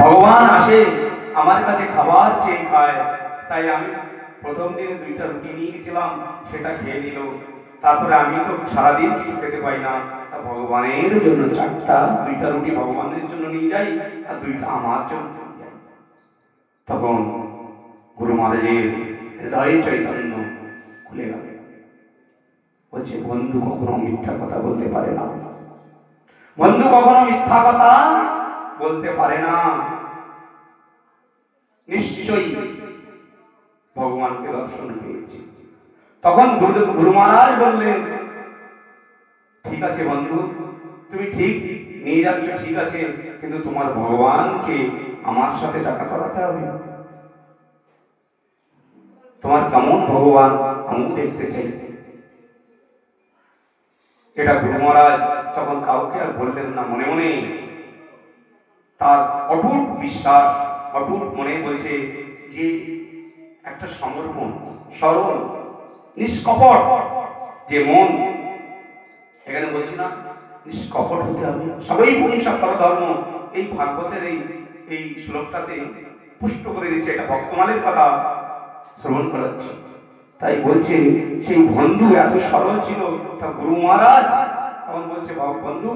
ভগবান আসে আমার কাছে খাবার চেয়ে খায়, তাই আমি প্রথম দিনে 2টা রুটি নিয়ে গেছিলাম, সেটা খেয়ে নিল। তারপরে আমি তো সারাদিন কিছু খেতে পাই না, তা ভগবানের জন্য 2টা রুটি ভগবানের জন্য নিয়ে যাই, আর 2টা আমার জন্য নিয়ে যাই। তখন গুরু মহারাজের হৃদয় চৈতন্য খুলে গেল। বলছে, বন্ধু কখনো মিথ্যা কথা বলতে পারে না, বন্ধু কখনো মিথ্যা কথা বলতে পারে না। নিশ্চয়ই ভগবানকে দর্শন পেয়েছি। তখন গুরু মহারাজ বললেন, ঠিক আছে বন্ধু, তুমি ঠিক নিয়ে যাচ্ছ, ঠিক আছে, কিন্তু তোমার ভগবানকে আমার সাথে দেখা করাতে হবে। তোমার কেমন ভগবান আমি দেখতে চাই। এটা গুরু মহারাজ তখন কাউকে আর বললেন না, মনে মনে তার অটুট বিশ্বাস, অটুট মনে বলছে যে একটা সমর্পণ, সরল, নিষ্কপট যে মন, এখানে বলছি না নিষ্কপট হতে হবে। সবাই পুংসা ধর্ম, এই ভাগবতের এই শ্লোকটাতে পুষ্ট করে দিচ্ছে। এটা ভক্তমালের কথা শ্রবণ করাচ্ছে, তাই বলছে সেই বন্ধু এত সরল ছিল। তা গুরু মহারাজ তখন বলছে, বন্ধু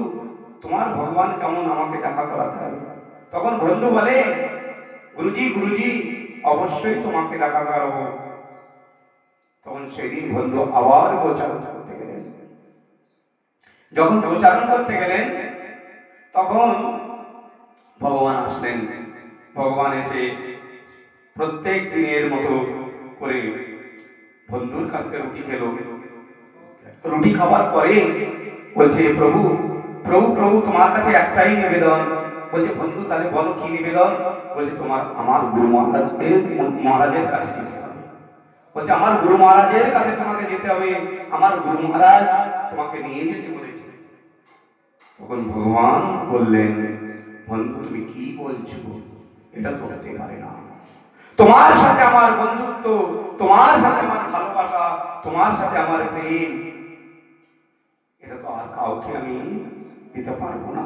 তোমার ভগবান কেমন আমাকে দেখা করাতে হবে। তখন বন্ধু বলে, গুরুজি গুরুজি অবশ্যই তোমাকে দেখা করাবো। তখন সেদিন বন্ধু আবার গোচারণ করতে গেলেন। যখন গোচারণ করতে গেলেন তখন ভগবান আসলেন। ভগবান এসে প্রত্যেক দিনের মতো করে বন্ধুর কাছ থেকে রুটি খেলো। রুটি খাবার পরে বলছে, প্রভু প্রভু প্রভু তোমার কাছে একটাই নিবেদন। বলছে, বন্ধু তাহলে বলো কি নিবেদন। বলছে, তোমার আমার গুরু মহারাজের কাছে যেতে হবে। বলছে, আমার গুরু মহারাজের কাছে তোমাকে যেতে হবে, আমার গুরু মহারাজ তোমাকে নিয়ে যেতে বলেছে। তখন ভগবান বললেন, বন্ধু তুমি কি বলছো, এটা তো হতে পারে না। তোমার সাথে আমার বন্ধুত্ব, তোমার সাথে আমার ভালোবাসা, তোমার সাথে আমার প্রেম, এটা তো আর কাউকে আমি দিতে পারবো না,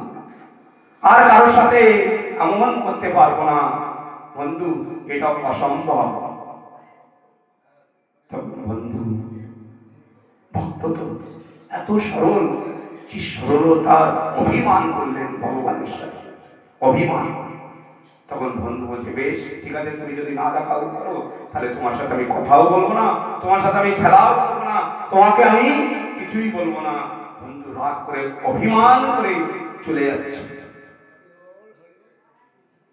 আর কারোর সাথে এমন করতে পারবো না। বন্ধু এটা অসম্ভব। তখন বন্ধু ভক্ত তো এত সরল, কি সরলতার অভিমান করলেন ভগবানের সাথে, অভিমান। তখন বন্ধু বলছে, বেশ ঠিক আছে, তুমি যদি না দেখা করো তাহলে তোমার সাথে আমি কথাও বলবো না, তোমার সাথে আমি খেলাও করবো না, তোমাকে আমি কিছুই বলবো না। বন্ধু রাগ করে অভিমান করে চলে যাচ্ছে।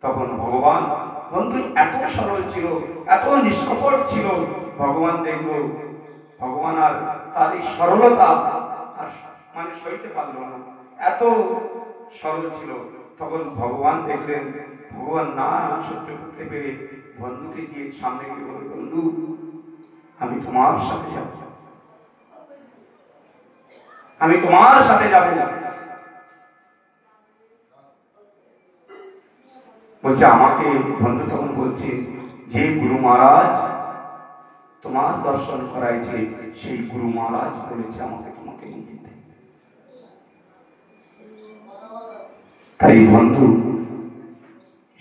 তখন ভগবান, বন্ধু এত সরল ছিল, এত নিষ্কপট ছিল, ভগবান দেখল ভগবান আর তার এই সরলতা আর মানে সইতে পারল না, এত সরল ছিল। তখন ভগবান দেখলেন, ভগবান না সহ্য করতে পেরে বন্ধুকে গিয়ে সামনে গিয়ে বলে, বন্ধু আমি তোমার সাথে যাব, আমি তোমার সাথে যাব। বলছে, আমাকে বন্ধু তখন বলছে, যে গুরু মহারাজ তোমার দর্শন করাইছে সেই গুরু মহারাজ বলেছে আমাকে তোমাকে নিয়ে যেতে। তাই বন্ধু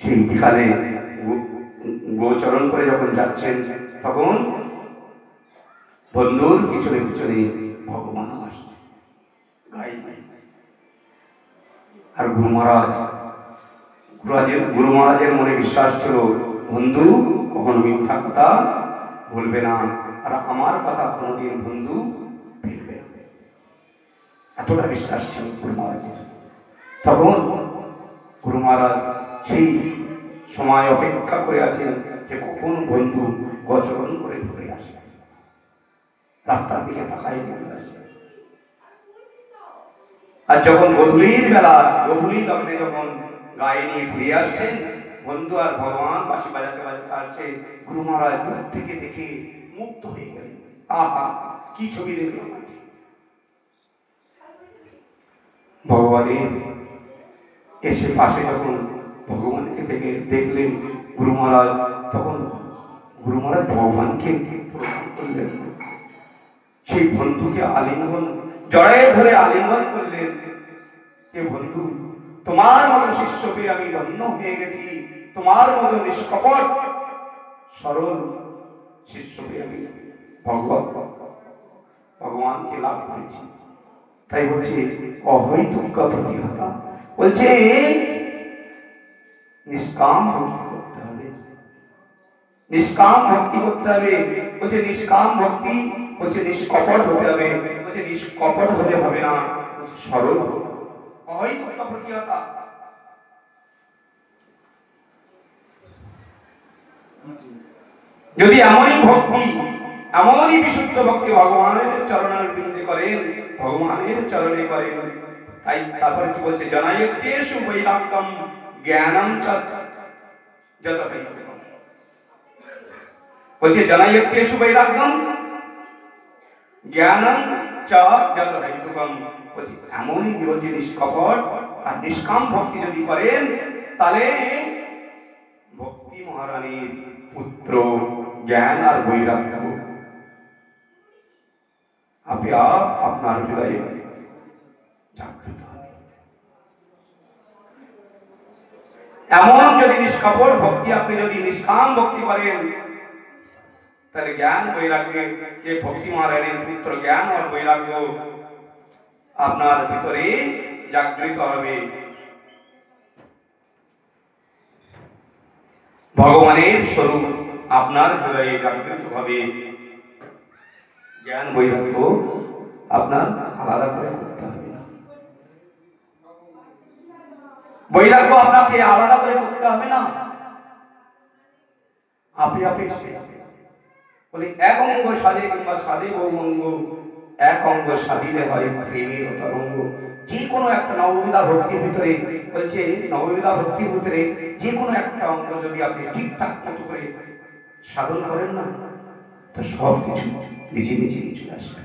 সেই বিকালে গোচরণ করে যখন যাচ্ছেন, তখন বন্ধুর পিছনে পিছনে ভগবান আসছে গাই গাই। আর গুরু মহারাজের মনে বিশ্বাস ছিল, বন্ধু কখনো মিথ্যা কথা বলবে না, আর আমার কথা কোনোদিন বন্ধু ফিরবে না, এতটা বিশ্বাস ছিল গুরু মহারাজের। তখন গুরু মহারাজ সেই সময় অপেক্ষা করে আছেন যে কখন বন্ধু গোচরণ করে ঘুরে আসে, রাস্তার দিকে তাকাই আসে। আর যখন গভীর বেলা, গভীর লগ্নে যখন গায়ে নিয়ে ফিরে আসছেন, বন্ধু আর ভগবান বাঁশি বাজাতে বাজাতে আসছে, গুরু মহারাজ দূর থেকে দেখে মুগ্ধ হয়ে গেলেন। আহা, কি ছবি দেখলাম। ভগবানের এসে পাশে যখন ভগবানকে দেখলেন গুরু মহারাজ, তখন গুরু মহারাজ ভগবানকে প্রণাম করলেন, সেই বন্ধুকে আলিঙ্গন, জড়ায় ধরে আলিঙ্গন করলেন। কে বন্ধু, তোমার মতো শিষ্য পেয়ে আমি ধন্য হয়ে গেছি, তোমার মতো নিষ্কপট সরল শিষ্য পেয়ে আমি ভগবানকে লাভ করেছি। তাই বলছে অহৈতুক্য প্রতিহতা, বলছে নিষ্কাম ভক্তি করতে হবে, নিষ্কাম ভক্তি করতে হবে। বলছে নিষ্কাম ভক্তি, বলছে নিষ্কপট হতে হবে, বলছে নিষ্কপট হলে হবে না, বলছে সরল হতে হবে। অহৈতুক্য প্রতিহতা, যদি এমনই ভক্তি, এমনই বিশুদ্ধ ভক্তি ভগবানের চরণের বৃন্দে করেন, ভগবানের চরণে করেন, তাই তারপরে কি বলছে জনায়তেষু বৈরাগ্যম জ্ঞানম চ যতহৈতুকম, বলছে জনায়তেষু বৈরাগ্যম জ্ঞানম চ যতহৈতুকম, বলছে এমনই বলছে নিষ্কপট আর নিষ্কাম ভক্তি যদি করেন, তাহলে ভক্তি মহারানীর পুত্র জ্ঞান আর বৈরাগ্য আপে আপ আপনার হৃদয়ে জাগ্রত হবে। এমন যদি নিষ্কপট ভক্তি আপনি যদি নিষ্কাম ভক্তি করেন, তাহলে জ্ঞান বৈরাগ্যের যে ভক্তি মহারানীর পুত্র জ্ঞান আর বৈরাগ্য আপনার ভিতরে জাগৃত হবে। ভগবানের স্বরূপ আপনার হৃদয়ে জাগৃত হবে। জ্ঞান বৈরাগ্য আপনার আলাদা করে করতে হবে না, বৈরাগ্য আপনাকে আলাদা করে করতে হবে না, আপে আপে বলে এক অঙ্গ সাধে কিংবা সাধে বহু এক অঙ্গ সাধিলে হয় প্রেমের তরঙ্গ। যে কোনো একটা নববিধা ভক্তির ভিতরে, বলছে নববিধা ভক্তির ভিতরে যে কোনো একটা অঙ্গ যদি আপনি ঠিকঠাক মতো করে সাধন করেন না, তো সব কিছু নিজে নিজে চলে আসবে।